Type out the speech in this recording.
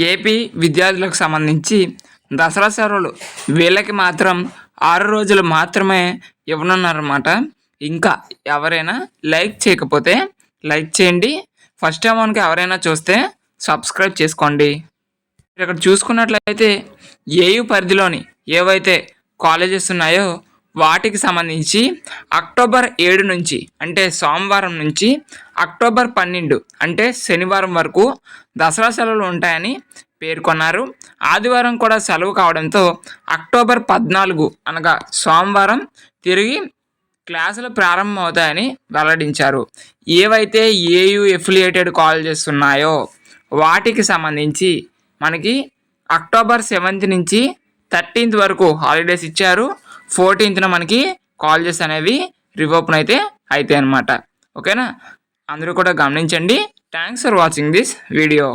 AP విద్యార్థులకు సంబంధించి దసరా సెలవులు వీళ్ళకి మాత్రం 6 రోజులు మాత్రమే ఇవ్వనున్నారన్నమాట. ఇంకా ఎవరైనా లైక్ చేయకపోతే లైక్ చేయండి. ఫస్ట్ టైం మనకి ఎవరైనా చూస్తే సబ్స్క్రైబ్ చేసుకోండి. ఇక్కడ చూసుకున్నట్లయితే ఏయూ పరిధిలోని ఏవైతే కాలేజెస్ ఉన్నాయో వాటికి సంబంధించి అక్టోబర్ 7 నుంచి అంటే సోమవారం నుంచి అక్టోబర్ 12 అంటే శనివారం వరకు దసరా సెలవులు ఉంటాయని పేర్కొన్నారు. ఆదివారం కూడా సెలవు కావడంతో అక్టోబర్ 14 అనగా సోమవారం తిరిగి క్లాసులు ప్రారంభమవుతాయని వెల్లడించారు. ఏవైతే ఏయూ ఎఫిలియేటెడ్ కాలేజెస్ ఉన్నాయో వాటికి సంబంధించి మనకి అక్టోబర్ 7 నుంచి 13 వరకు హాలిడేస్ ఇచ్చారు. 14న మనకి కాలేజెస్ అనేవి రిఓపెన్ అయితే అవుతాయి అన్నమాట. ఓకేనా, అందరూ కూడా గమనించండి. Thanks for watching this video.